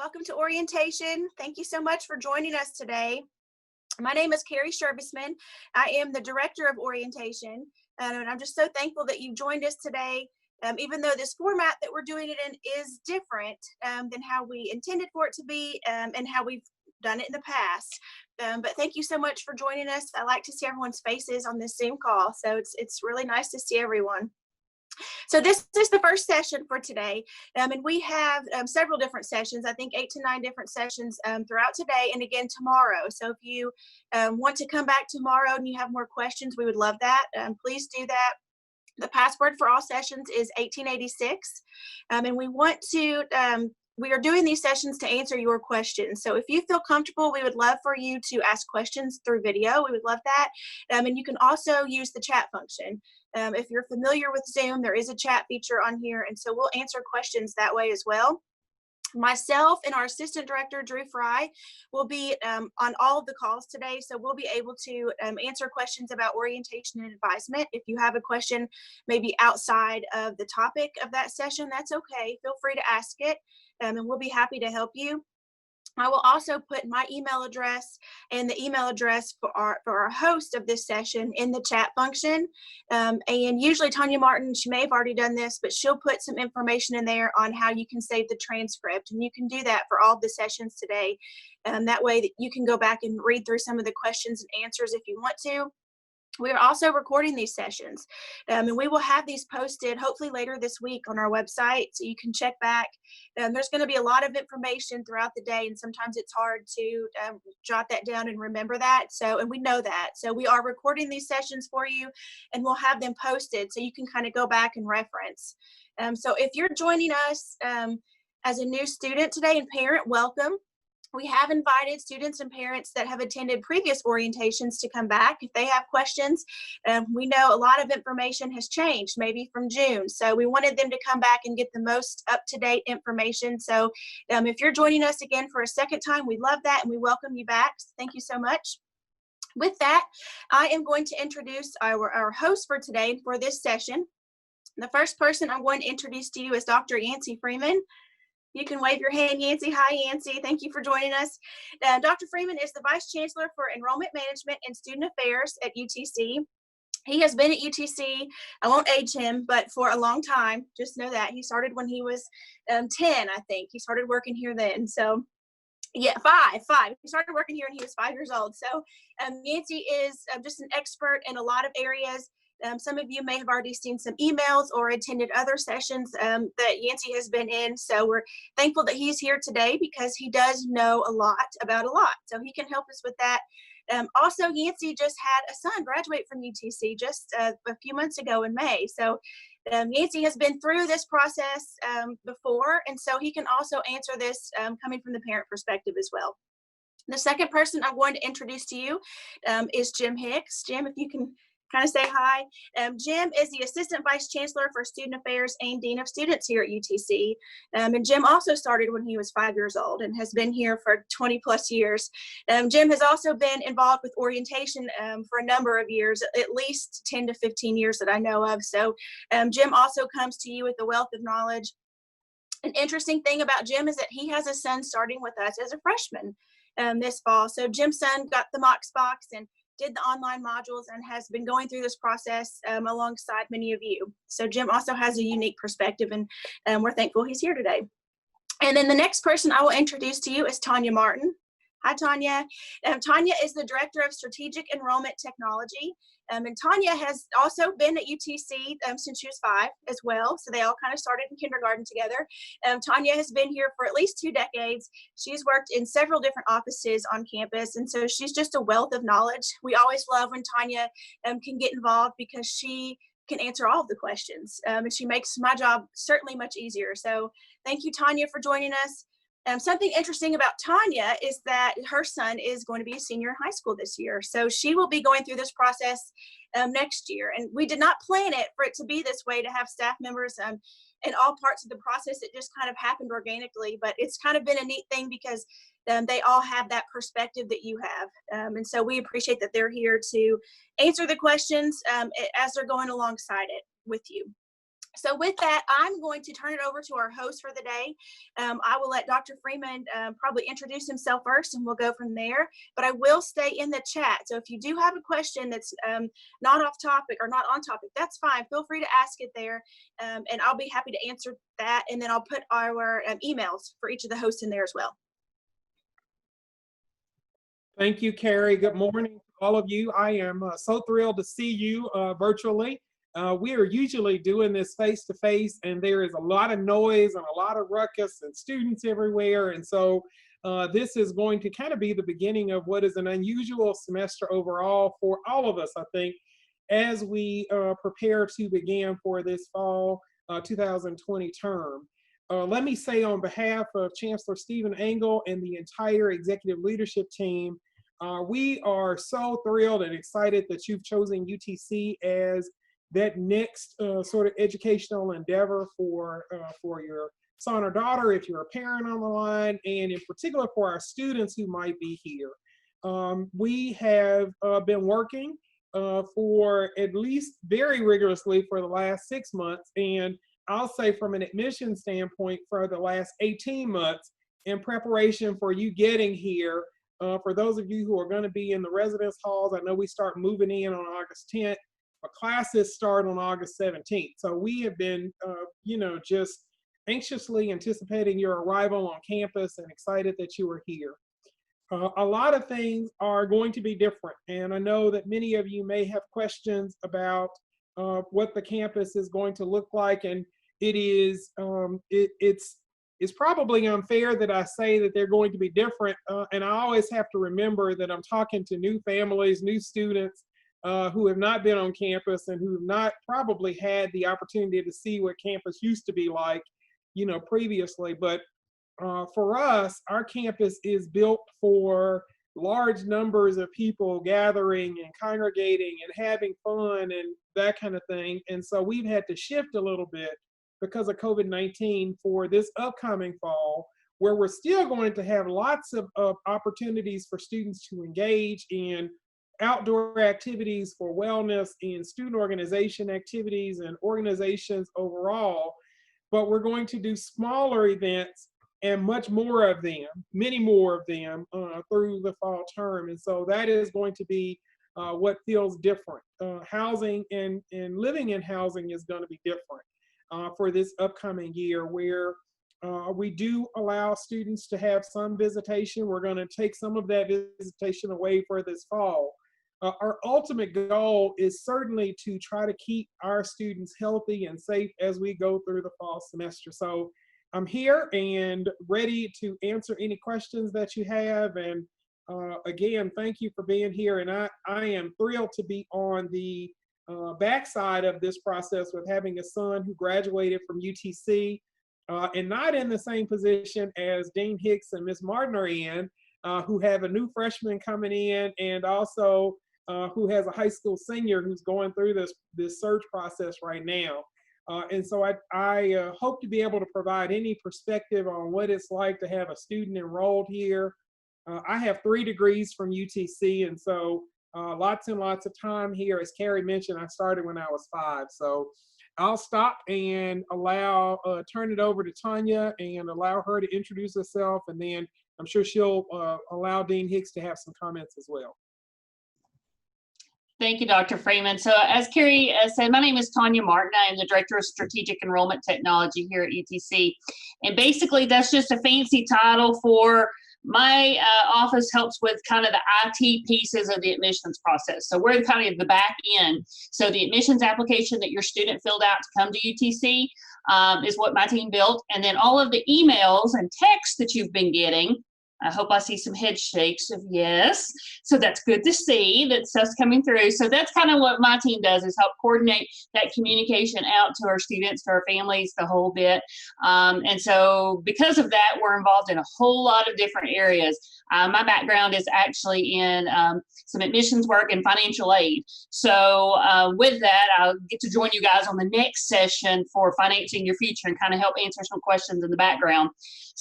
Welcome to orientation. Thank you so much for joining us today. My name is Carrie Sherbisman. I am the director of orientation, and I'm just so thankful that you joined us today. Even though this format that we're doing it in is different than how we intended for it to be and how we've done it in the past. But thank you so much for joining us. I like to see everyone's faces on this Zoom call, so it's really nice to see everyone. So this is the first session for today, and we have several different sessions, I think 8 to 9 different sessions throughout today and again tomorrow. So if you want to come back tomorrow and you have more questions, we would love that. Please do that. The password for all sessions is 1886, and we are doing these sessions to answer your questions. So if you feel comfortable, we would love for you to ask questions through video. We would love that. And you can also use the chat function. If you're familiar with Zoom, there is a chat feature on here, and so we'll answer questions that way as well. Myself and our assistant director, Drew Fry, will be on all of the calls today, so we'll be able to answer questions about orientation and advisement. If you have a question maybe outside of the topic of that session, that's okay. Feel free to ask it, and we'll be happy to help you. I will also put my email address and the email address for our host of this session in the chat function. And usually Tonya Martin, she may have already done this, but she'll put some information in there on how you can save the transcript. And you can do that for all the sessions today. That way that you can go back and read through some of the questions and answers if you want to. We are also recording these sessions, and we will have these posted hopefully later this week on our website, so you can check back. There's going to be a lot of information throughout the day, and sometimes it's hard to jot that down and remember that. And we know that. So we are recording these sessions for you, and we'll have them posted so you can kind of go back and reference. So if you're joining us as a new student today and parent, welcome. We have invited students and parents that have attended previous orientations to come back if they have questions. We know a lot of information has changed, maybe from June. So we wanted them to come back and get the most up-to-date information. So if you're joining us again for a second time, we love that and we welcome you back. So thank you so much. With that, I am going to introduce our host for today for this session. The first person I'm going to introduce to you is Dr. Ansi Freeman. You can wave your hand, Yancy. Hi, Yancy. Thank you for joining us. Dr. Freeman is the Vice Chancellor for Enrollment Management and Student Affairs at UTC. He has been at UTC, I won't age him, but for a long time. Just know that. He started when he was 10, I think. He started working here then. So, yeah, five. He started working here when he was 5 years old. So, Yancy is just an expert in a lot of areas. Some of you may have already seen some emails or attended other sessions that Yancy has been in. So we're thankful that he's here today because he does know a lot about a lot. So he can help us with that. Also, Yancy just had a son graduate from UTC just a few months ago in May. So Yancy has been through this process before, and so he can also answer this coming from the parent perspective as well. The second person I'm going to introduce to you is Jim Hicks. Jim, if you can kind of say hi. Jim is the Assistant Vice Chancellor for Student Affairs and Dean of Students here at UTC. And Jim also started when he was 5 years old and has been here for 20 plus years. Jim has also been involved with orientation for a number of years, at least 10 to 15 years that I know of. So Jim also comes to you with a wealth of knowledge. An interesting thing about Jim is that he has a son starting with us as a freshman this fall. So Jim's son got the Mox box and did the online modules and has been going through this process alongside many of you. So Jim also has a unique perspective, and we're thankful he's here today. And then the next person I will introduce to you is Tonya Martin. Hi, Tonya. Tonya is the Director of Strategic Enrollment Technology. And Tonya has also been at UTC since she was 5 as well. So they all kind of started in kindergarten together. Tonya has been here for at least 2 decades. She's worked in several different offices on campus. And so she's just a wealth of knowledge. We always love when Tonya can get involved because she can answer all of the questions. And she makes my job certainly much easier. So thank you, Tonya, for joining us. Something interesting about Tonya is that her son is going to be a senior in high school this year. So she will be going through this process next year. And we did not plan it for it to be this way, to have staff members in all parts of the process. It just kind of happened organically, but it's kind of been a neat thing because they all have that perspective that you have. And so we appreciate that they're here to answer the questions as they're going alongside it with you. So with that, I'm going to turn it over to our host for the day. I will let Dr. Freeman probably introduce himself first, and we'll go from there. But I will stay in the chat. So if you do have a question that's not off topic or not on topic, that's fine. Feel free to ask it there, and I'll be happy to answer that. And then I'll put our emails for each of the hosts in there as well. Thank you, Carrie. Good morning to all of you. I am so thrilled to see you virtually. We are usually doing this face-to-face, and there is a lot of noise and a lot of ruckus and students everywhere. And so this is going to kind of be the beginning of what is an unusual semester overall for all of us, I think, as we prepare to begin for this fall 2020 term. Let me say on behalf of Chancellor Stephen Angle and the entire executive leadership team, we are so thrilled and excited that you've chosen UTC as that next sort of educational endeavor for your son or daughter, if you're a parent on the line, and in particular for our students who might be here. We have been working for at least very rigorously for the last 6 months, and I'll say from an admission standpoint for the last 18 months in preparation for you getting here. For those of you who are going to be in the residence halls, I know we start moving in on August 10th. Our classes start on August 17th. So we have been, just anxiously anticipating your arrival on campus and excited that you are here. A lot of things are going to be different. And I know that many of you may have questions about what the campus is going to look like. And it is, it's probably unfair that I say that they're going to be different. And I always have to remember that I'm talking to new families, new students, who have not been on campus and who have not probably had the opportunity to see what campus used to be like, previously. But for us, our campus is built for large numbers of people gathering and congregating and having fun and that kind of thing. And so we've had to shift a little bit because of COVID-19 for this upcoming fall, where we're still going to have lots of opportunities for students to engage in outdoor activities for wellness and student organization activities and organizations overall. But we're going to do smaller events and much more of them, many more of them through the fall term. And so that is going to be what feels different. Housing and living in housing is going to be different for this upcoming year, where we do allow students to have some visitation. We're going to take some of that visitation away for this fall. Our ultimate goal is certainly to try to keep our students healthy and safe as we go through the fall semester. So I'm here and ready to answer any questions that you have. And again, thank you for being here. And I am thrilled to be on the backside of this process with having a son who graduated from UTC and not in the same position as Dean Hicks and Ms. Martin are in, who have a new freshman coming in, and also who has a high school senior who's going through this search process right now. And so I hope to be able to provide any perspective on what it's like to have a student enrolled here. I have 3 degrees from UTC, and so lots and lots of time here. As Carrie mentioned, I started when I was 5. So I'll stop and turn it over to Tonya and allow her to introduce herself. And then I'm sure she'll allow Dean Hicks to have some comments as well. Thank you, Dr. Freeman. So as Carrie said, my name is Tonya Martin. I am the Director of Strategic Enrollment Technology here at UTC. And basically that's just a fancy title for my office helps with kind of the IT pieces of the admissions process. So we're kind of the back end. So the admissions application that your student filled out to come to UTC is what my team built. And then all of the emails and texts that you've been getting, I hope I see some head shakes of yes. So that's good to see that stuff's coming through. So that's kind of what my team does, is help coordinate that communication out to our students, to our families, the whole bit. And so because of that, we're involved in a whole lot of different areas. My background is actually in some admissions work and financial aid. So with that, I'll get to join you guys on the next session for financing your future and kind of help answer some questions in the background.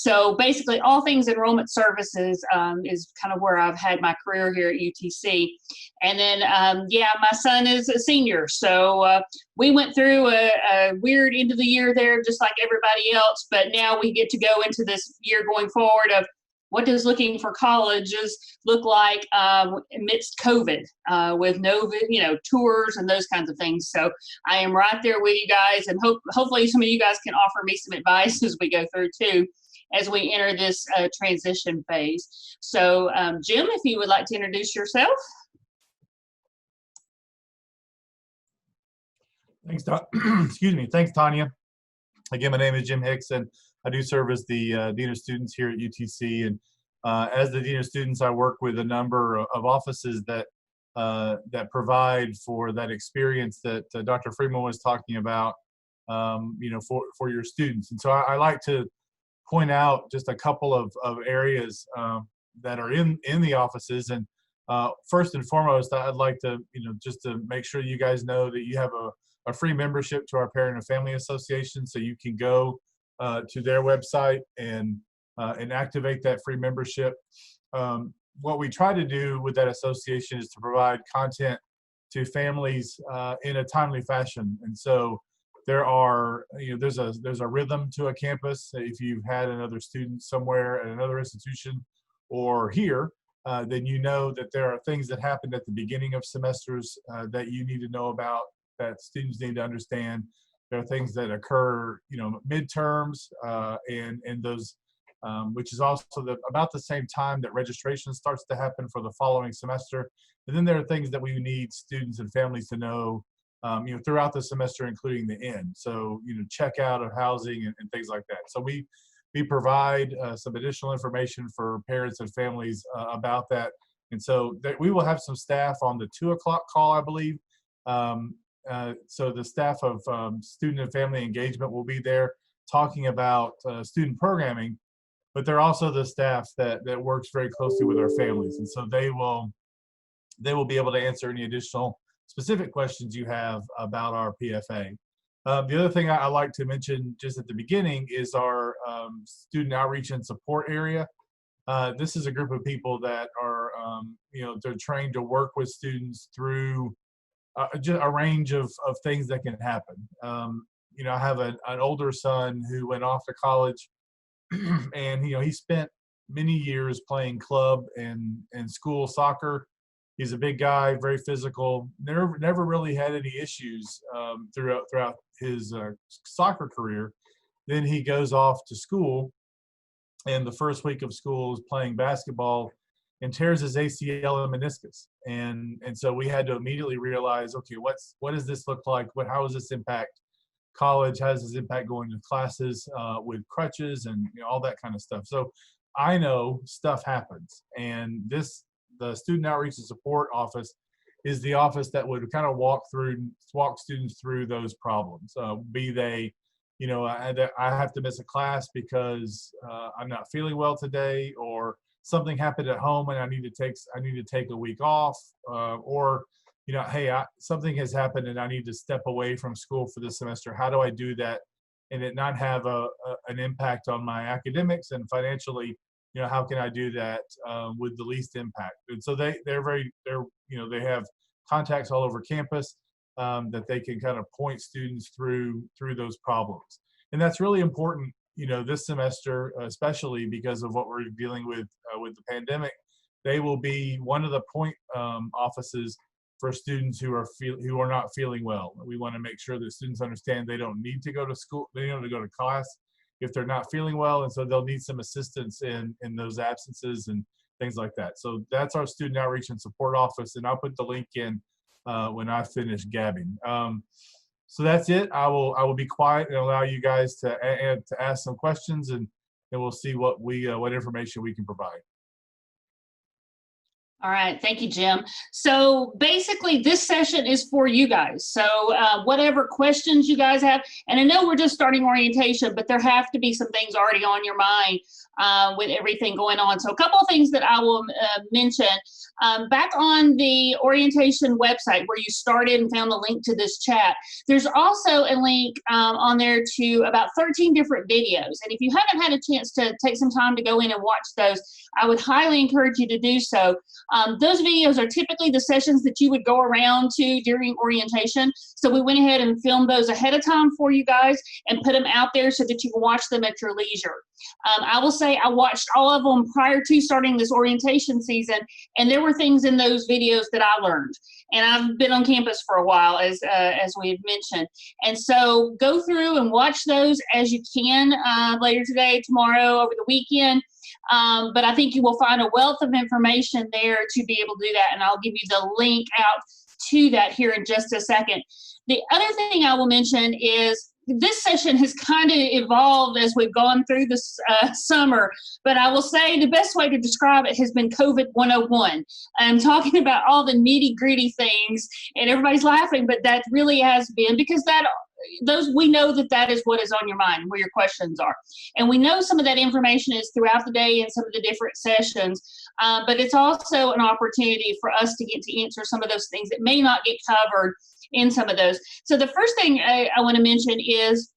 So basically all things enrollment services is kind of where I've had my career here at UTC. And then, my son is a senior. So we went through a weird end of the year there, just like everybody else. But now we get to go into this year going forward of what does looking for colleges look like amidst COVID with no, tours and those kinds of things. So I am right there with you guys, and hopefully some of you guys can offer me some advice as we go through too, as we enter this transition phase. So Jim, if you would like to introduce yourself. Thanks, excuse me. Thanks, Tonya. Again, my name is Jim Hicks, and I do serve as the Dean of Students here at UTC. And as the Dean of Students, I work with a number of offices that provide for that experience that Dr. Freeman was talking about, for your students. And so I like to point out just a couple of areas that are in the offices. And first and foremost, I'd like to, just to make sure you guys know that you have a free membership to our Parent and Family Association, so you can go to their website and activate that free membership. What we try to do with that association is to provide content to families in a timely fashion. And so there are, there's a rhythm to a campus. If you've had another student somewhere at another institution or here, then you know that there are things that happen at the beginning of semesters that you need to know about, that students need to understand. There are things that occur, midterms, and those, which is also about the same time that registration starts to happen for the following semester. And then there are things that we need students and families to know, throughout the semester, including the end. So, checkout of housing and things like that. So we provide some additional information for parents and families about that. And so we will have some staff on the 2 o'clock call, I believe. So the staff of student and family engagement will be there talking about student programming, but they're also the staff that works very closely with our families. And so they will be able to answer any additional specific questions you have about our PFA. The other thing I like to mention just at the beginning is our student outreach and support area. This is a group of people that are, they're trained to work with students through just a range of things that can happen. I have an older son who went off to college, and he spent many years playing club and school soccer. He's a big guy, very physical. Never really had any issues throughout his soccer career. Then he goes off to school, and the first week of school is playing basketball and tears his ACL and meniscus. And so we had to immediately realize, okay, what does this look like? How does this impact college? How does this impact going to classes with crutches and all that kind of stuff? So I know stuff happens, and the Student Outreach and Support Office is the office that would kind of walk students through those problems. Be they, I have to miss a class because I'm not feeling well today, or something happened at home and I need to take a week off, or hey, something has happened and I need to step away from school for this semester. How do I do that and it not have an impact on my academics, and financially, how can I do that with the least impact? And so they have contacts all over campus that they can kind of point students through those problems. And that's really important, this semester, especially because of what we're dealing with the pandemic. They will be one of the point offices for students who are not feeling well. We want to make sure that students understand they don't need to go to school, they don't need to go to class if they're not feeling well, and so they'll need some assistance in those absences and things like that. So that's our Student Outreach and Support Office, and I'll put the link in when I finish gabbing. So that's it. I will be quiet and allow you guys to ask some questions, and we'll see what information we can provide. All right, thank you, Jim. So basically this session is for you guys. So whatever questions you guys have, and I know we're just starting orientation, but there have to be some things already on your mind with everything going on. So a couple of things that I will mention. Back on the orientation website where you started and found the link to this chat, there's also a link on there to about 13 different videos. And if you haven't had a chance to take some time to go in and watch those, I would highly encourage you to do so. Those videos are typically the sessions that you would go around to during orientation. So we went ahead and filmed those ahead of time for you guys and put them out there so that you can watch them at your leisure. I will say I watched all of them prior to starting this orientation season, and there were things in those videos that I learned. And I've been on campus for a while, as we've mentioned. And so go through and watch those as you can later today, tomorrow, over the weekend. But I think you will find a wealth of information there to be able to do that. And I'll give you the link out to that here in just a second. The other thing I will mention is this session has kind of evolved as we've gone through this summer, but I will say the best way to describe it has been COVID 101. I'm talking about all the nitty gritty things, and everybody's laughing, but that really has been because we know that is what is on your mind, where your questions are. And we know some of that information is throughout the day in some of the different sessions, but it's also an opportunity for us to get to answer some of those things that may not get covered in some of those. So the first thing I want to mention is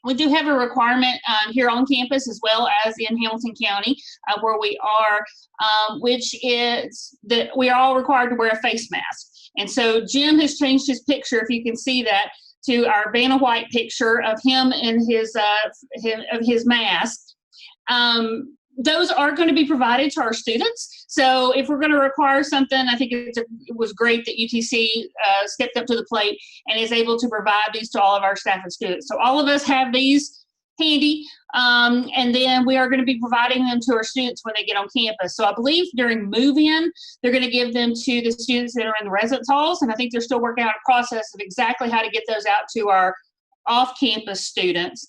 we do have a requirement here on campus as well as in Hamilton County where we are, which is that we are all required to wear a face mask. And so Jim has changed his picture, if you can see that, to our Vanna White picture of him and his mask. Those are going to be provided to our students. So if we're going to require something, I think it was great that UTC stepped up to the plate and is able to provide these to all of our staff and students. So all of us have these handy, and then we are going to be providing them to our students when they get on campus. So I believe during move-in, they're going to give them to the students that are in the residence halls, and I think they're still working out a process of exactly how to get those out to our off-campus students.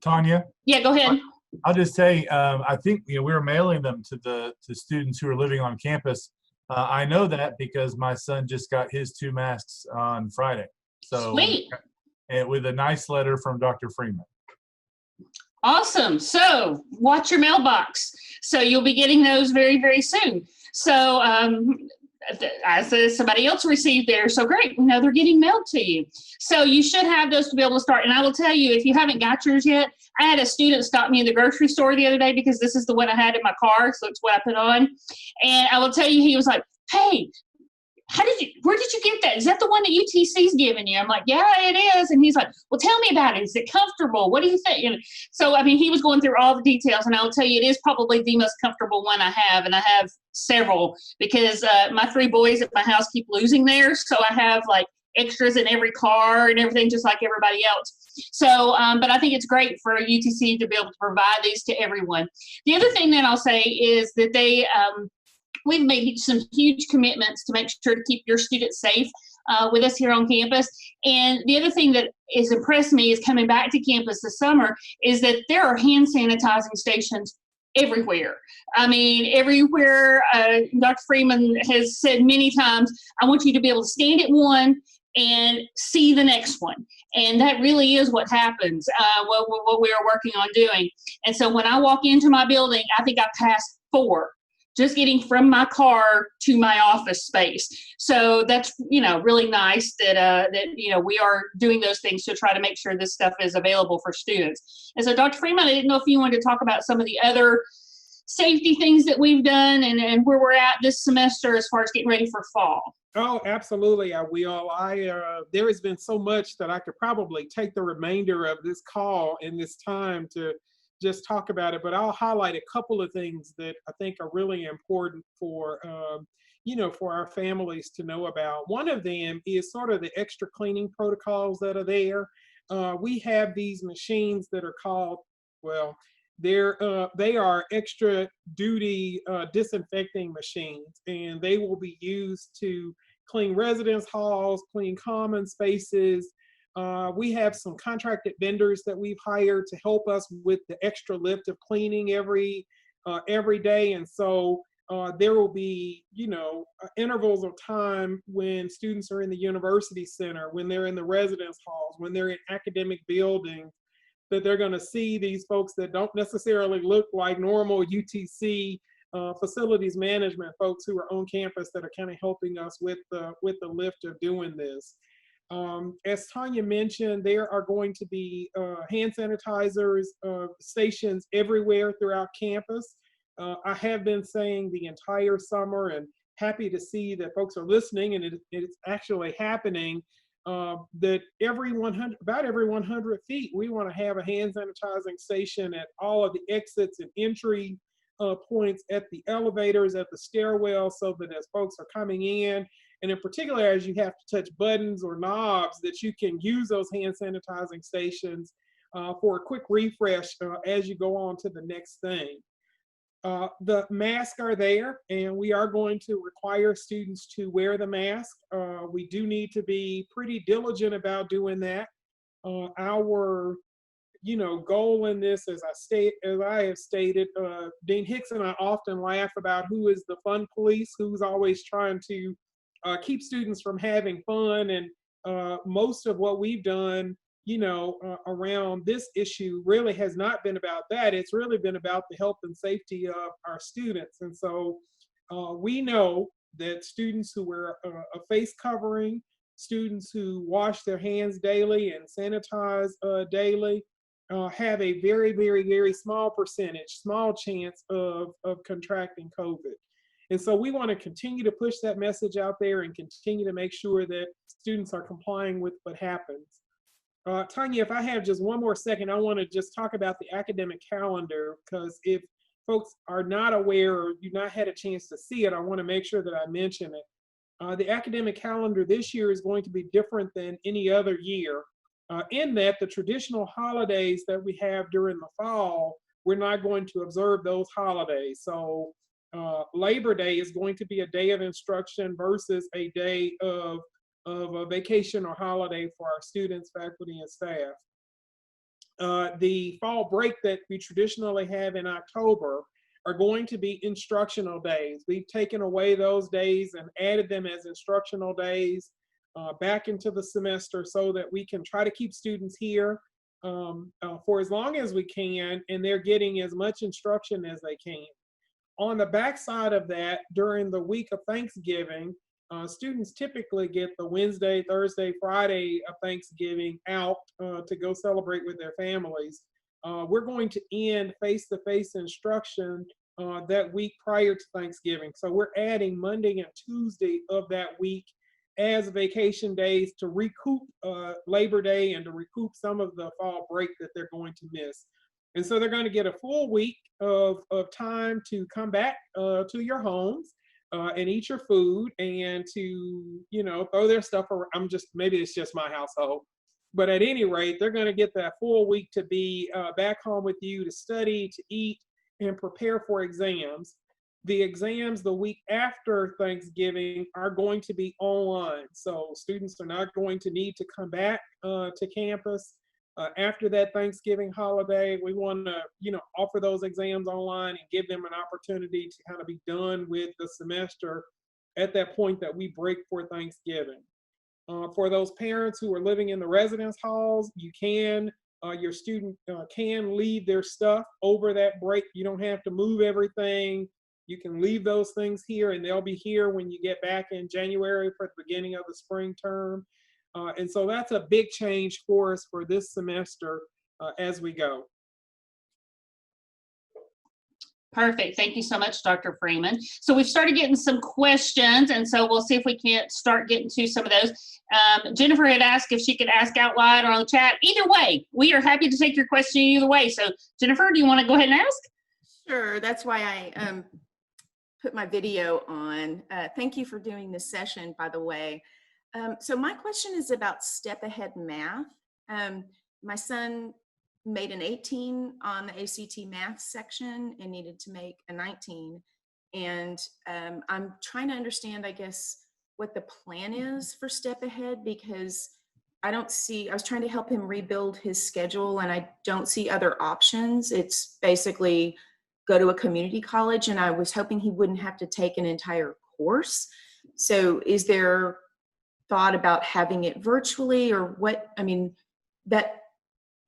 Tonya? Yeah, go ahead. I'll just say, I think we were mailing them to students who are living on campus. I know that because my son just got his 2 masks on Friday. So, sweet. And with a nice letter from Dr. Freeman. Awesome. So watch your mailbox. So you'll be getting those very, very soon. So as somebody else received theirs, so great. We know they're getting mailed to you. So you should have those to be able to start. And I will tell you, if you haven't got yours yet, I had a student stop me in the grocery store the other day because this is the one I had in my car. So it's what I put on. And I will tell you, he was like, hey, where did you get that? Is that the one that UTC's giving you? I'm like, yeah, it is. And he's like, well, tell me about it. Is it comfortable? What do you think? And so, I mean, he was going through all the details, and I'll tell you, it is probably the most comfortable one I have. And I have several because my 3 boys at my house keep losing theirs. So I have like extras in every car and everything, just like everybody else. So, but I think it's great for UTC to be able to provide these to everyone. The other thing that I'll say is that we've made some huge commitments to make sure to keep your students safe with us here on campus. And the other thing that has impressed me is coming back to campus this summer is that there are hand sanitizing stations everywhere. I mean, everywhere. Dr. Freeman has said many times, I want you to be able to stand at one and see the next one. And that really is what happens, what we are working on doing. And so when I walk into my building, I think I passed 4 just getting from my car to my office space. So that's, really nice that we are doing those things to try to make sure this stuff is available for students. And so Dr. Freeman, I didn't know if you wanted to talk about some of the other safety things that we've done and where we're at this semester as far as getting ready for fall. Oh, absolutely, I will. There has been so much that I could probably take the remainder of this call and this time to just talk about it, but I'll highlight a couple of things that I think are really important for, for our families to know about. One of them is sort of the extra cleaning protocols that are there. We have these machines that are called, they are extra duty disinfecting machines, and they will be used to clean residence halls, clean common spaces. We have some contracted vendors that we've hired to help us with the extra lift of cleaning every day. And so there will be, intervals of time when students are in the university center, when they're in the residence halls, when they're in academic buildings, that they're going to see these folks that don't necessarily look like normal UTC facilities management folks who are on campus that are kind of helping us with the lift of doing this. As Tonya mentioned, there are going to be hand sanitizers stations everywhere throughout campus. I have been saying the entire summer, and happy to see that folks are listening, and it's actually happening, that about every 100 feet, we want to have a hand sanitizing station at all of the exits and entry points, at the elevators, at the stairwell, so that as folks are coming in, and in particular, as you have to touch buttons or knobs, that you can use those hand sanitizing stations for a quick refresh as you go on to the next thing. The masks are there, and we are going to require students to wear the mask. We do need to be pretty diligent about doing that. Our goal in this, as I have stated, Dean Hicks and I often laugh about who is the fun police, who's always trying to keep students from having fun. And most of what we've done, around this issue really has not been about that. It's really been about the health and safety of our students. And so we know that students who wear a face covering, students who wash their hands daily and sanitize daily, have a very, very, very small chance of contracting COVID. And so we want to continue to push that message out there and continue to make sure that students are complying with what happens. Tonya, if I have just one more second, I want to just talk about the academic calendar, because if folks are not aware or do not had a chance to see it, I want to make sure that I mention it. The academic calendar this year is going to be different than any other year, in that the traditional holidays that we have during the fall, we're not going to observe those holidays. So Labor Day is going to be a day of instruction versus a day of a vacation or holiday for our students, faculty, and staff. The fall break that we traditionally have in October are going to be instructional days. We've taken away those days and added them as instructional days back into the semester, so that we can try to keep students here for as long as we can, and they're getting as much instruction as they can. On the backside of that, during the week of Thanksgiving, students typically get the Wednesday, Thursday, Friday of Thanksgiving out to go celebrate with their families. We're going to end face-to-face instruction that week prior to Thanksgiving. So we're adding Monday and Tuesday of that week as vacation days to recoup Labor Day and to recoup some of the fall break that they're going to miss. And so they're going to get a full week of time to come back to your homes and eat your food, and to, throw their stuff around. Maybe it's just my household, but at any rate, they're going to get that full week to be back home with you, to study, to eat, and prepare for exams. The exams the week after Thanksgiving are going to be online. So students are not going to need to come back to campus. After that Thanksgiving holiday, we want to, offer those exams online and give them an opportunity to kind of be done with the semester at that point that we break for Thanksgiving. For those parents who are living in the residence halls, your student can leave their stuff over that break. You don't have to move everything. You can leave those things here, and they'll be here when you get back in January for the beginning of the spring term. And so that's a big change for us for this semester as we go. Perfect. Thank you so much, Dr. Freeman. So we've started getting some questions, and so we'll see if we can't start getting to some of those. Jennifer had asked if she could ask out loud or on the chat. Either way, we are happy to take your question either way. So Jennifer, do you want to go ahead and ask? Sure. That's why I put my video on. Thank you for doing this session, by the way. So my question is about step ahead math. My son made an 18 on the ACT math section and needed to make a 19. And I'm trying to understand, I guess, what the plan is for step ahead, because I was trying to help him rebuild his schedule and I don't see other options. It's basically go to a community college, and I was hoping he wouldn't have to take an entire course. So is there thought about having it virtually, or what? I mean, that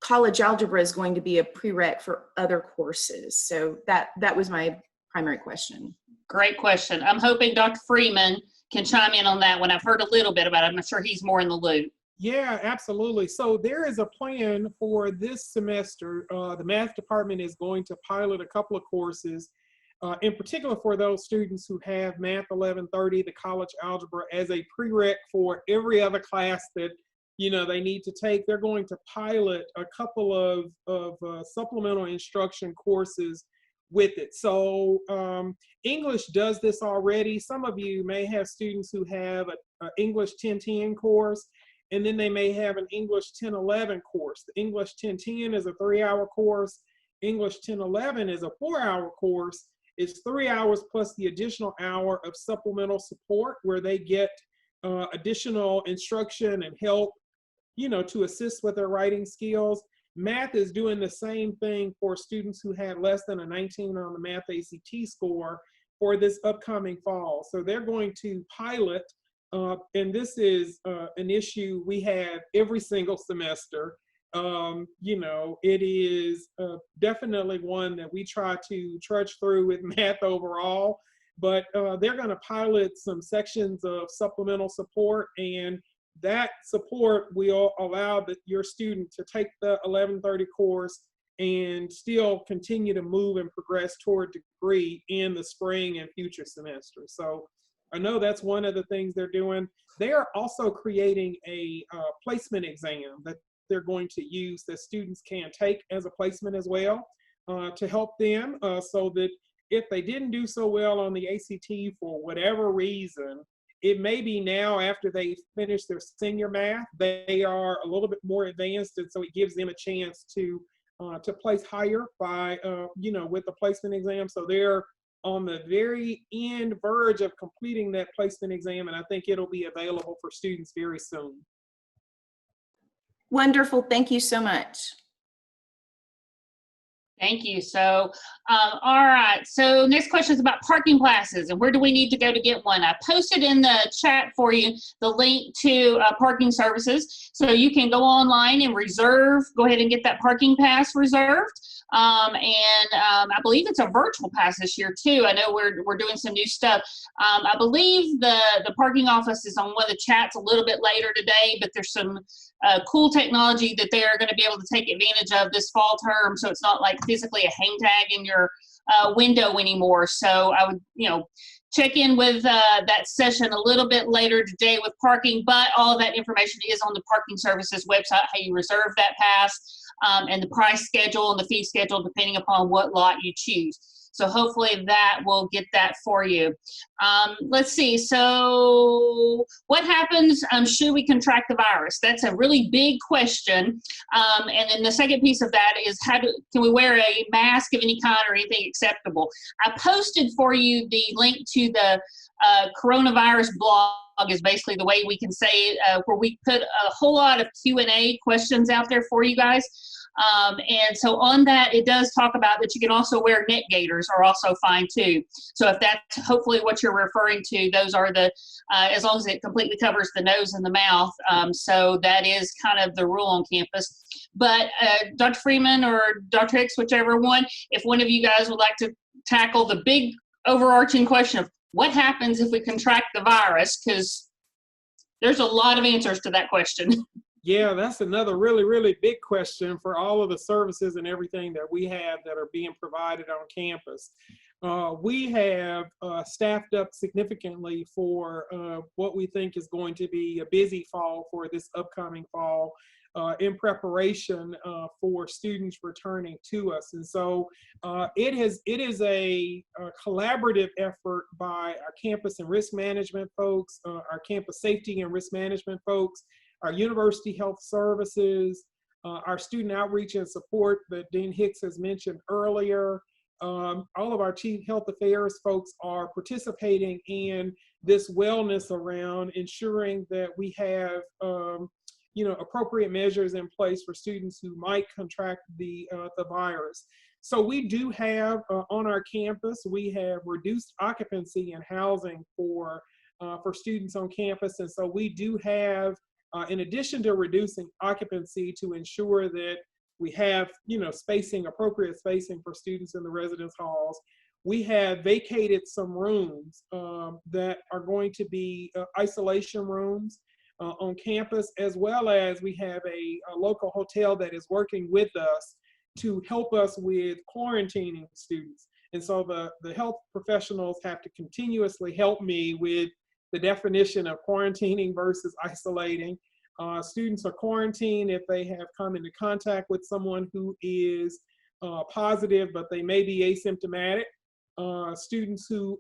college algebra is going to be a prereq for other courses. So that was my primary question. Great question. I'm hoping Dr. Freeman can chime in on that one. I've heard a little bit about it. I'm sure he's more in the loop. Yeah, absolutely. So there is a plan for this semester. The math department is going to pilot a couple of courses, in particular for those students who have Math 1130, the college algebra, as a prereq for every other class that they need to take. They're going to pilot a couple of supplemental instruction courses with it. So English does this already. Some of you may have students who have an English 1010 course, and then they may have an English 1011 course. The English 1010 is a 3-hour course. English 1011 is a 4-hour course. It's 3 hours plus the additional hour of supplemental support where they get additional instruction and help, to assist with their writing skills. Math is doing the same thing for students who had less than a 19 on the Math ACT score for this upcoming fall. So they're going to pilot, and this is an issue we have every single semester. It is definitely one that we try to trudge through with math overall, but they're going to pilot some sections of supplemental support, and that support will allow your student to take the 1130 course and still continue to move and progress toward degree in the spring and future semesters. So I know that's one of the things they're doing. They are also creating a placement exam that they're going to use that students can take as a placement as well to help them so that if they didn't do so well on the ACT for whatever reason, it may be now after they finish their senior math, they are a little bit more advanced, and so it gives them a chance to place higher by, with the placement exam. So they're on the very end verge of completing that placement exam, and I think it'll be available for students very soon. Wonderful. Thank you so much. Thank you. So, all right. So next question is about parking classes and where do we need to go to get one? I posted in the chat for you the link to parking services. So you can go online and go ahead and get that parking pass reserved. I believe it's a virtual pass this year too. I know we're doing some new stuff. I believe the parking office is on one of the chats a little bit later today, but there's some cool technology that they're going to be able to take advantage of this fall term. So it's not like physically a hang tag in your window anymore. So I would, check in with that session a little bit later today with parking, but all of that information is on the parking services website, how you reserve that pass, and the price schedule and the fee schedule depending upon what lot you choose. So hopefully that will get that for you. Let's see. So what happens should we contract the virus? That's a really big question. And then the second piece of that is can we wear a mask of any kind or anything acceptable? I posted for you the link to the coronavirus blog is basically the way we can say it, where we put a whole lot of Q&A questions out there for you guys. And so on that, it does talk about that you can also wear net gaiters are also fine too. So if that's hopefully what you're referring to, those are the, as long as it completely covers the nose and the mouth. So that is kind of the rule on campus. But Dr. Freeman or Dr. Hicks, whichever one, if one of you guys would like to tackle the big overarching question of what happens if we contract the virus, because there's a lot of answers to that question. Yeah, that's another really, really big question for all of the services and everything that we have that are being provided on campus. We have staffed up significantly for what we think is going to be a busy fall for this upcoming fall in preparation for students returning to us. And so it is a collaborative effort by our campus and risk management folks, our campus safety and risk management folks, our university health services, our student outreach and support that Dean Hicks has mentioned earlier. All of our chief health affairs folks are participating in this wellness around ensuring that we have appropriate measures in place for students who might contract the virus. So we do have on our campus, we have reduced occupancy and housing for students on campus. And so we do have, in addition to reducing occupancy to ensure that We have, spacing, appropriate spacing for students in the residence halls. We have vacated some rooms that are going to be isolation rooms on campus, as well as we have a local hotel that is working with us to help us with quarantining students. And so the health professionals have to continuously help me with the definition of quarantining versus isolating. Students are quarantined if they have come into contact with someone who is positive, but they may be asymptomatic. Students who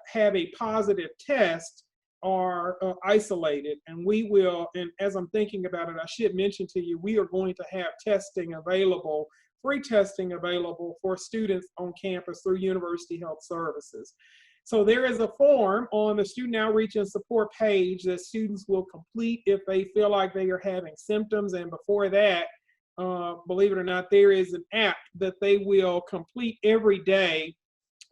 have a positive test are isolated, and we will, and as I'm thinking about it, I should mention to you, we are going to have testing available, free testing available for students on campus through University Health Services. So there is a form on the Student Outreach and Support page that students will complete if they feel like they are having symptoms, and before that, believe it or not, there is an app that they will complete every day.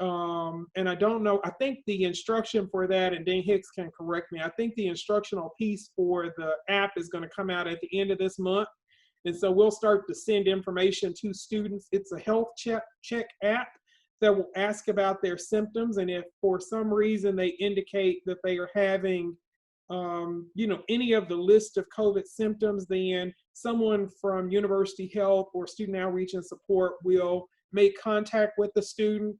And I don't know, I think the instruction for that, and Dean Hicks can correct me, I think the instructional piece for the app is going to come out at the end of this month. And so we'll start to send information to students. It's a health check app that will ask about their symptoms. And if for some reason they indicate that they are having, any of the list of COVID symptoms, then someone from University Health or Student Outreach and Support will make contact with the student,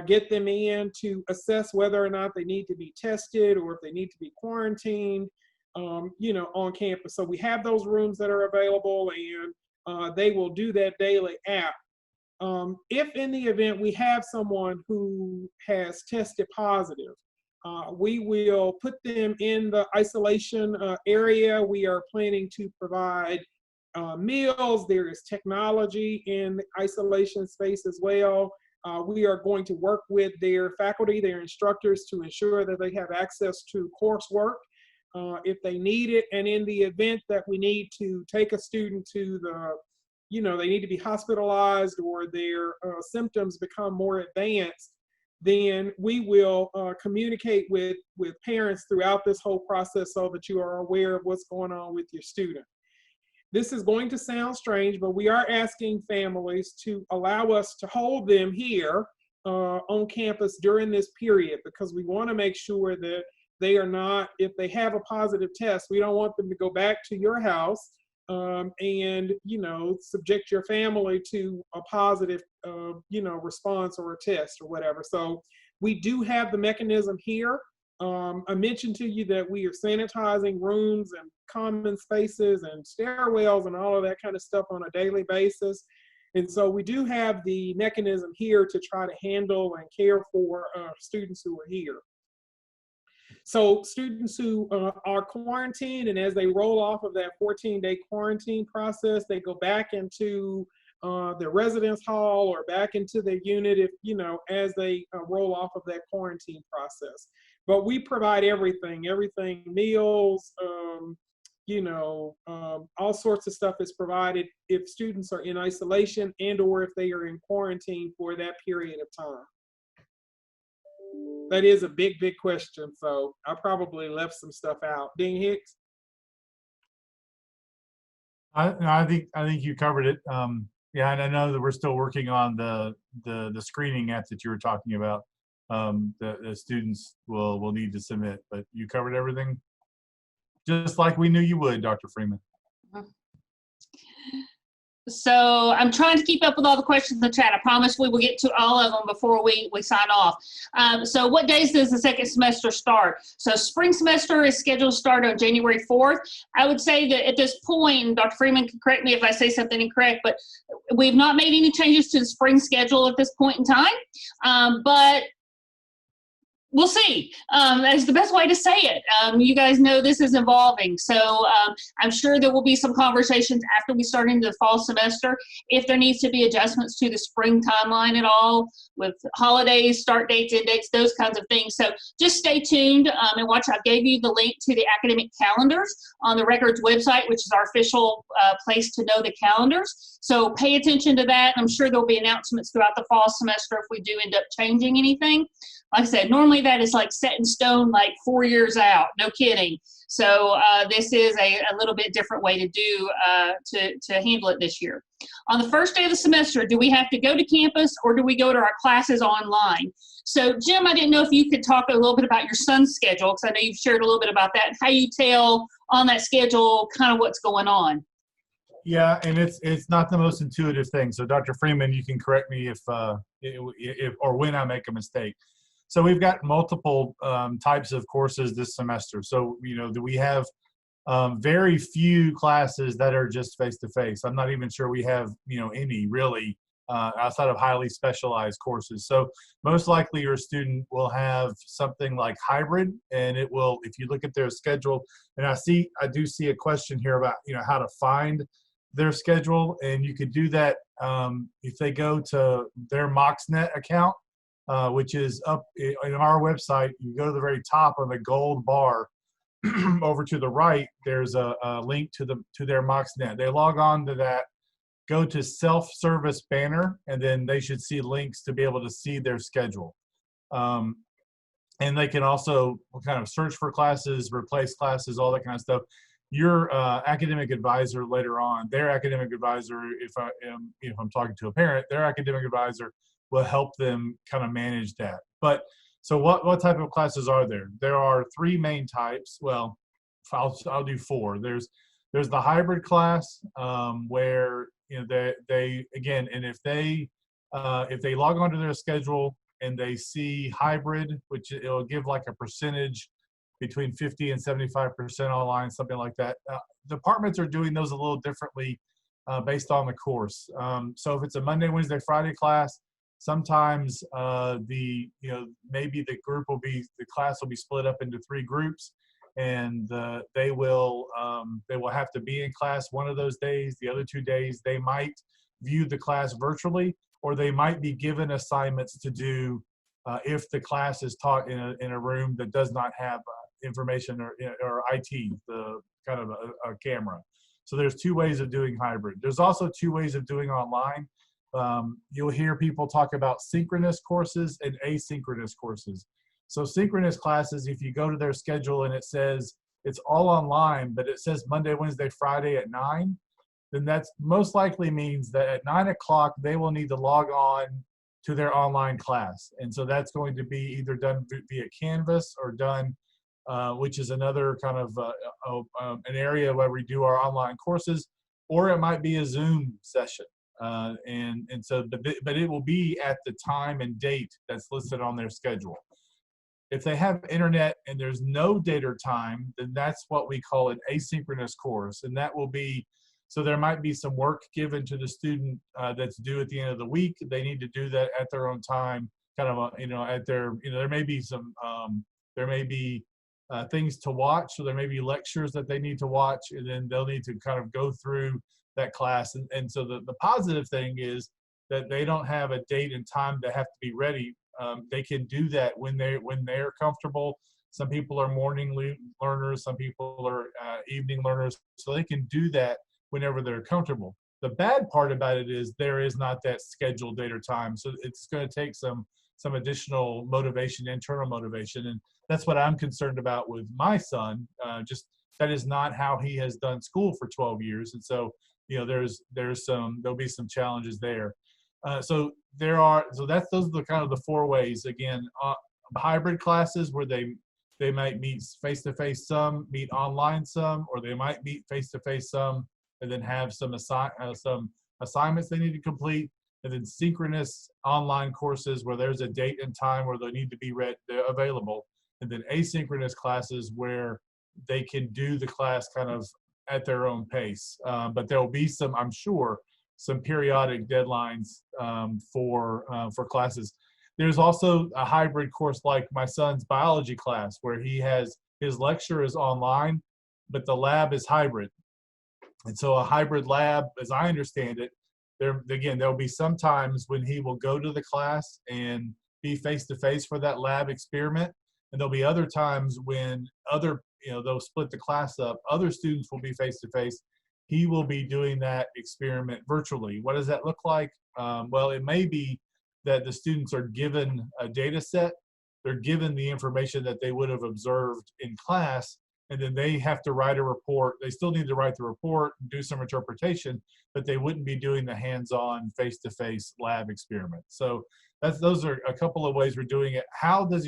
get them in to assess whether or not they need to be tested or if they need to be quarantined, on campus. So we have those rooms that are available, and they will do that daily app. If in the event we have someone who has tested positive, we will put them in the isolation area. We are planning to provide meals. There is technology in the isolation space as well. We are going to work with their faculty, their instructors, to ensure that they have access to coursework if they need it. And in the event that we need to take a student to they need to be hospitalized or their symptoms become more advanced, then we will communicate with parents throughout this whole process so that you are aware of what's going on with your student. This is going to sound strange, but we are asking families to allow us to hold them here on campus during this period, because we want to make sure that they are not, if they have a positive test, we don't want them to go back to your house and, subject your family to a positive, response or a test or whatever. So we do have the mechanism here. I mentioned to you that we are sanitizing rooms and common spaces and stairwells and all of that kind of stuff on a daily basis. And so we do have the mechanism here to try to handle and care for students who are here. So students who are quarantined, and as they roll off of that 14-day quarantine process, they go back into their residence hall or back into their unit if, as they roll off of that quarantine process. But we provide everything, meals, all sorts of stuff is provided if students are in isolation and or if they are in quarantine for that period of time. That is a big, big question, so I probably left some stuff out. Dean Hicks? I think you covered it. Yeah, and I know that we're still working on the screening app that you were talking about. The students will need to submit, but you covered everything just like we knew you would, Dr. Freeman. So I'm trying to keep up with all the questions in the chat. I promise we will get to all of them before we sign off. So what days does the second semester start? So spring semester is scheduled to start on January 4th. I would say that at this point, and Dr. Freeman can correct me if I say something incorrect, but we've not made any changes to the spring schedule at this point in time. But we'll see. That's the best way to say it. You guys know this is evolving. So I'm sure there will be some conversations after we start into the fall semester if there needs to be adjustments to the spring timeline at all with holidays, start dates, end dates, those kinds of things. So just stay tuned and watch. I gave you the link to the academic calendars on the Records website, which is our official place to know the calendars. So pay attention to that. I'm sure there'll be announcements throughout the fall semester if we do end up changing anything. Like I said, normally apparently that is like set in stone, like 4 years out. No kidding. So this is a little bit different way to do to handle it this year. On the first day of the semester, do we have to go to campus or do we go to our classes online? So Jim, I didn't know if you could talk a little bit about your son's schedule, because I know you've shared a little bit about that, and how you tell on that schedule kind of what's going on. Yeah, and it's not the most intuitive thing. So Dr. Freeman, you can correct me if or when I make a mistake. So we've got multiple types of courses this semester. So we have very few classes that are just face-to-face. I'm not even sure we have any really outside of highly specialized courses. So most likely your student will have something like hybrid, and it will, if you look at their schedule, and I do see a question here about how to find their schedule, and you could do that if they go to their MoxNet account, which is up in our website. You go to the very top of the gold bar over to the right, there's a link to their MoxNet. They log on to that, go to self-service banner, and then they should see links to be able to see their schedule. And they can also kind of search for classes, replace classes, all that kind of stuff. Your academic advisor later on, their academic advisor, if I'm talking to a parent, their academic advisor will help them kind of manage that. But so what type of classes are there? There are 3 main types. Well, I'll do 4. There's the hybrid class where they again, and if they log onto their schedule and they see hybrid, which it'll give like a percentage between 50 and 75% online, something like that. Departments are doing those a little differently based on the course. So if it's a Monday, Wednesday, Friday class, sometimes maybe the class will be split up into 3 groups, and they will have to be in class one of those days. The other 2 days they might view the class virtually, or they might be given assignments to do if the class is taught in a room that does not have information or IT, the kind of a camera. So there's 2 ways of doing hybrid. There's also 2 ways of doing online. You'll hear people talk about synchronous courses and asynchronous courses. So synchronous classes, if you go to their schedule and it says it's all online, but it says Monday, Wednesday, Friday at 9, then that's most likely means that at 9 o'clock they will need to log on to their online class. And so that's going to be either done via Canvas or done, which is another kind of an area where we do our online courses, or it might be a Zoom session. But it will be at the time and date that's listed on their schedule. If they have internet and there's no date or time, then that's what we call an asynchronous course. And that will be, so there might be some work given to the student that's due at the end of the week. They need to do that at their own time, kind of, at their, there may be some, things to watch. So there may be lectures that they need to watch, and then they'll need to kind of go through that class. And so the positive thing is that they don't have a date and time that have to be ready. They can do that when they're comfortable. Some people are morning learners, some people are evening learners, so they can do that whenever they're comfortable. The bad part about it is there is not that scheduled date or time, so it's going to take some additional motivation, internal motivation, and that's what I'm concerned about with my son. Just that is not how he has done school for 12 years, and so there'll be some challenges there. So those are the kind of the 4 ways. Again, hybrid classes where they might meet face-to-face some, meet online some, or they might meet face-to-face some, and then have some assignments they need to complete. And then synchronous online courses where there's a date and time where they need to be they're available. And then asynchronous classes where they can do the class kind of at their own pace. But there'll be I'm sure, some periodic deadlines for classes. There's also a hybrid course like my son's biology class where his lecture is online, but the lab is hybrid. And so a hybrid lab, as I understand it, there'll be some times when he will go to the class and be face-to-face for that lab experiment. And there'll be other times when they'll split the class up. Other students will be face-to-face. He will be doing that experiment virtually. What does that look like? Well, it may be that the students are given a data set they're given the information that they would have observed in class, and then they have to write a report. They still need to write the report, do some interpretation, but they wouldn't be doing the hands-on face-to-face lab experiment. So those are a couple of ways we're doing it. How does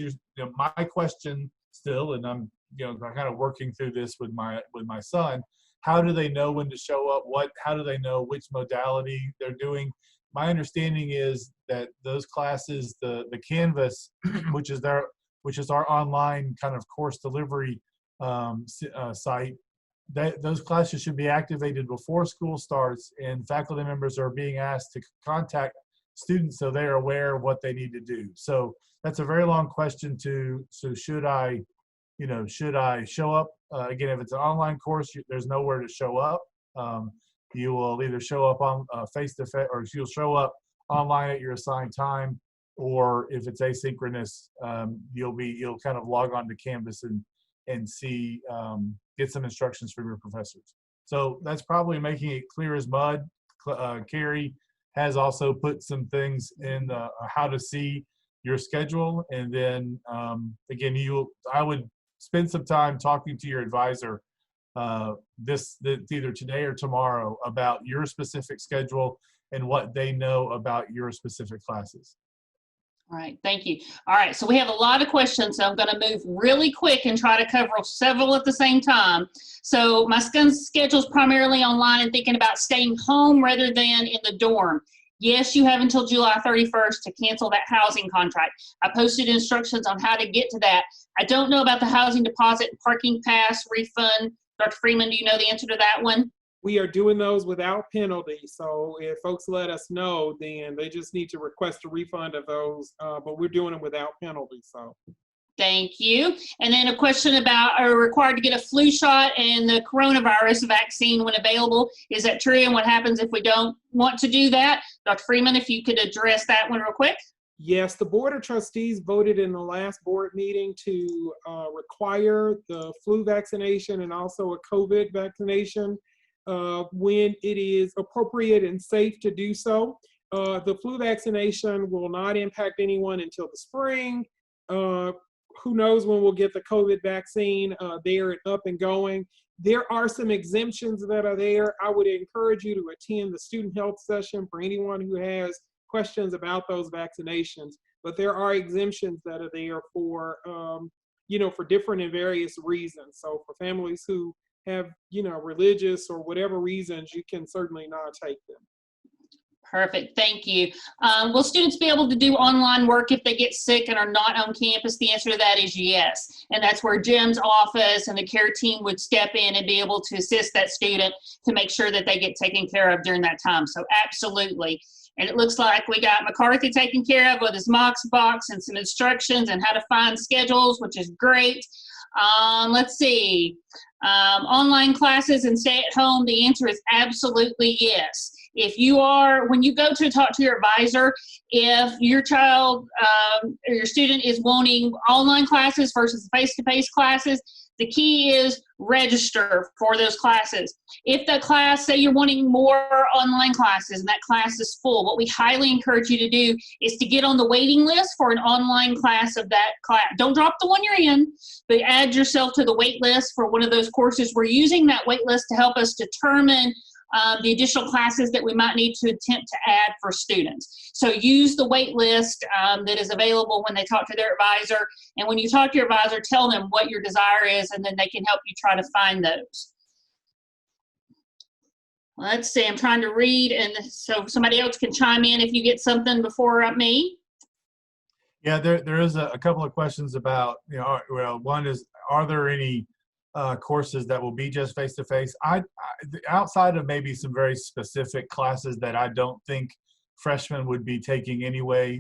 my question still, and I'm kind of working through this with my son, how do they know when to show up? How do they know which modality they're doing? My understanding is that those classes, the Canvas, which is our online kind of course delivery site, those classes should be activated before school starts, and faculty members are being asked to contact students so they're aware of what they need to do. So that's a very long question so should I show up? Again, if it's an online course, there's nowhere to show up. You will either show up on face-to-face, or you'll show up online at your assigned time, or if it's asynchronous, you'll kind of log on to Canvas and see, get some instructions from your professors. So that's probably making it clear as mud. Carrie has also put some things in how to see your schedule, and then again, I would spend some time talking to your advisor either today or tomorrow about your specific schedule and what they know about your specific classes. All right, thank you. All right, so we have a lot of questions, so I'm going to move really quick and try to cover several at the same time. So my son's schedule is primarily online and thinking about staying home rather than in the dorm. Yes, you have until July 31st to cancel that housing contract. I posted instructions on how to get to that. I don't know about the housing deposit and parking pass refund. Dr. Freeman, do you know the answer to that one? We are doing those without penalty. So if folks let us know, then they just need to request a refund of those, but we're doing them without penalty. So. Thank you. And then a question about, are we required to get a flu shot and the coronavirus vaccine when available? Is that true? And what happens if we don't want to do that? Dr. Freeman, if you could address that one real quick. Yes, the Board of Trustees voted in the last board meeting to require the flu vaccination and also a COVID vaccination when it is appropriate and safe to do so. The flu vaccination will not impact anyone until the spring. Who knows when we'll get the COVID vaccine there and up and going. There are some exemptions that are there. I would encourage you to attend the student health session for anyone who has questions about those vaccinations. But there are exemptions that are there for, for different and various reasons. So for families who have, religious or whatever reasons, you can certainly not take them. Perfect, thank you. Will students be able to do online work if they get sick and are not on campus? The answer to that is yes. And that's where Jim's office and the care team would step in and be able to assist that student to make sure that they get taken care of during that time. So absolutely. And it looks like we got McCarthy taken care of with his Mox box and some instructions and how to find schedules, which is great. Let's see. Online classes and stay at home, the answer is absolutely yes. If you are, when you go to talk to your advisor, if your child or your student is wanting online classes versus face-to-face classes, the key is register for those classes. If the class, say you're wanting more online classes and that class is full, what we highly encourage you to do is to get on the waiting list for an online class of that class. Don't drop the one you're in, but add yourself to the wait list for one of those courses. We're using that wait list to help us determine the additional classes that we might need to attempt to add for students. So use the wait list that is available when they talk to their advisor. And when you talk to your advisor, tell them what your desire is, and then they can help you try to find those. Let's see, I'm trying to read, and so somebody else can chime in if you get something before me. Yeah, there is a couple of questions about, well, one is, are there any courses that will be just face-to-face? Outside of maybe some very specific classes that I don't think freshmen would be taking anyway,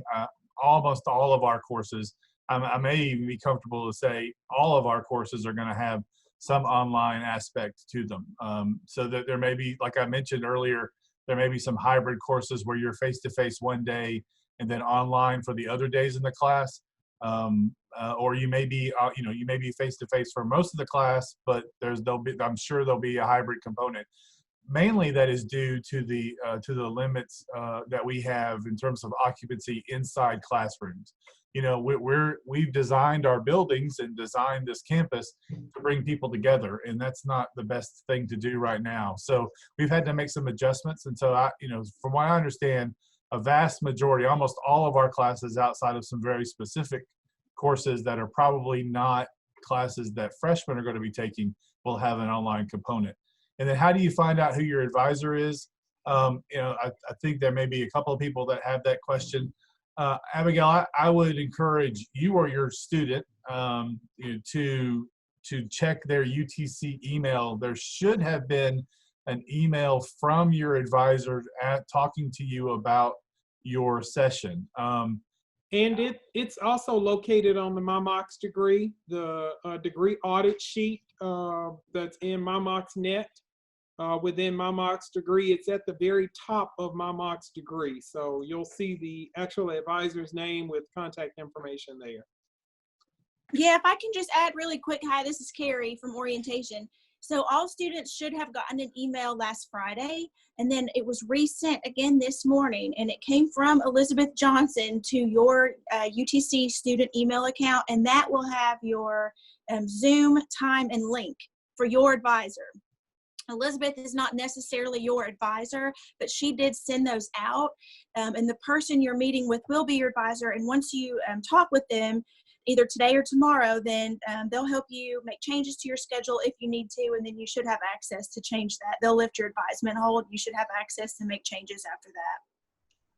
almost all of our courses, I may even be comfortable to say all of our courses are going to have some online aspect to them. So that there may be, like I mentioned earlier, there may be some hybrid courses where you're face-to-face one day and then online for the other days in the class. Or you may be, you may be face-to-face for most of the class, but I'm sure there'll be a hybrid component. Mainly that is due to the limits that we have in terms of occupancy inside classrooms. we've designed our buildings and designed this campus to bring people together, and that's not the best thing to do right now. So we've had to make some adjustments. And so from what I understand, a vast majority, almost all of our classes outside of some very specific courses that are probably not classes that freshmen are going to be taking will have an online component. And then how do you find out who your advisor is? I think there may be a couple of people that have that question. Abigail, I would encourage you or your student to check their UTC email. There should have been an email from your advisor talking to you about your session. And it's also located on the MyMox degree, the degree audit sheet that's in MyMoxNet. Within MyMox degree, it's at the very top of MyMox degree. So you'll see the actual advisor's name with contact information there. Yeah, if I can just add really quick, hi, this is Carrie from orientation. So all students should have gotten an email last Friday, and then it was resent again this morning, and it came from Elizabeth Johnson to your UTC student email account, and that will have your Zoom time and link for your advisor. Elizabeth is not necessarily your advisor, but she did send those out, and the person you're meeting with will be your advisor. And once you talk with them, either today or tomorrow, then they'll help you make changes to your schedule if you need to, and then you should have access to change that. They'll lift your advisement hold. You should have access to make changes after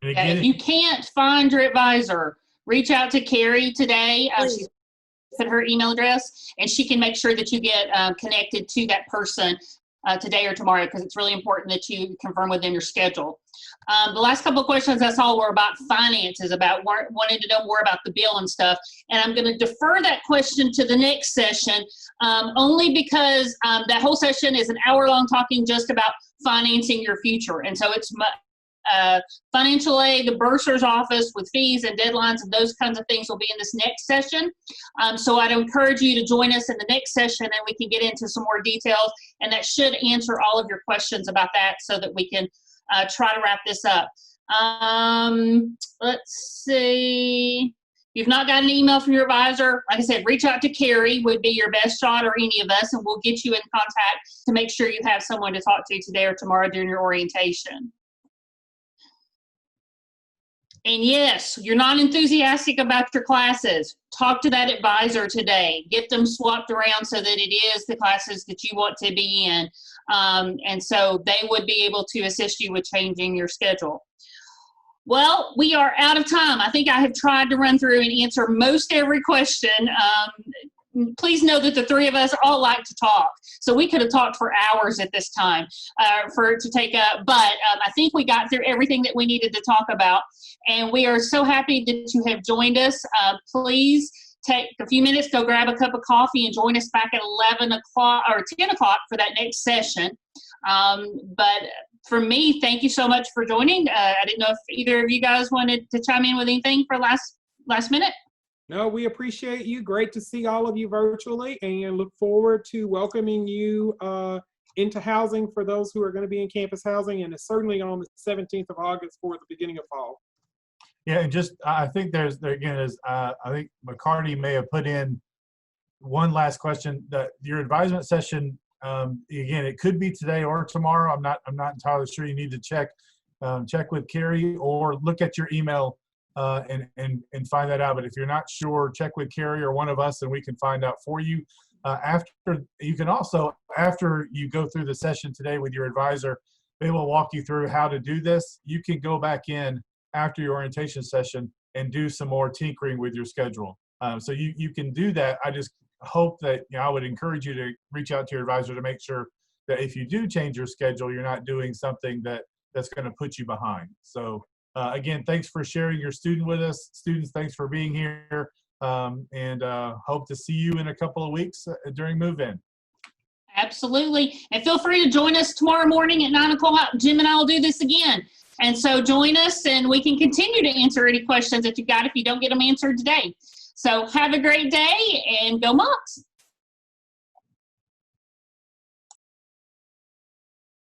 that. Yeah, if you can't find your advisor, reach out to Carrie today. She's put her email address, and she can make sure that you get connected to that person today or tomorrow, because it's really important that you confirm within your schedule. The last couple of questions I saw were about finances, about wanting to know more about the bill and stuff. And I'm going to defer that question to the next session, only because that whole session is an hour-long talking just about financing your future. And so it's financial aid, the bursar's office with fees and deadlines and those kinds of things will be in this next session. So I'd encourage you to join us in the next session, and we can get into some more details, and that should answer all of your questions about that so that we can try to wrap this up. Let's see. If you've not got an email from your advisor, like I said, reach out to Carrie would be your best shot, or any of us, and we'll get you in contact to make sure you have someone to talk to today or tomorrow during your orientation. And yes, you're not enthusiastic about your classes. Talk to that advisor today. Get them swapped around so that it is the classes that you want to be in. And so they would be able to assist you with changing your schedule. Well, we are out of time. I think I have tried to run through and answer most every question. Please know that the three of us all like to talk. So we could have talked for hours at this time to take up, but I think we got through everything that we needed to talk about. And we are so happy that you have joined us. Please take a few minutes, go grab a cup of coffee and join us back at 11 o'clock or 10 o'clock for that next session. But for me, thank you so much for joining. I didn't know if either of you guys wanted to chime in with anything for last minute. No, we appreciate you. Great to see all of you virtually, and look forward to welcoming you into housing for those who are going to be in campus housing, and it's certainly on the 17th of August for the beginning of fall. Yeah, and just I think there again is I think McCarty may have put in one last question. That your advisement session again, it could be today or tomorrow. I'm not entirely sure. You need to check with Carrie or look at your email and find that out. But if you're not sure, check with Carrie or one of us, and we can find out for you. After you go through the session today with your advisor, they will walk you through how to do this. You can go back in after your orientation session and do some more tinkering with your schedule. So you can do that. I just hope that I would encourage you to reach out to your advisor to make sure that if you do change your schedule, you're not doing something that's going to put you behind. So again, thanks for sharing your student with us. Students, thanks for being here, and hope to see you in a couple of weeks during move-in. Absolutely. And feel free to join us tomorrow morning at 9 o'clock. Jim and I will do this again. And so join us, and we can continue to answer any questions that you've got if you don't get them answered today. So have a great day, and go Mocs.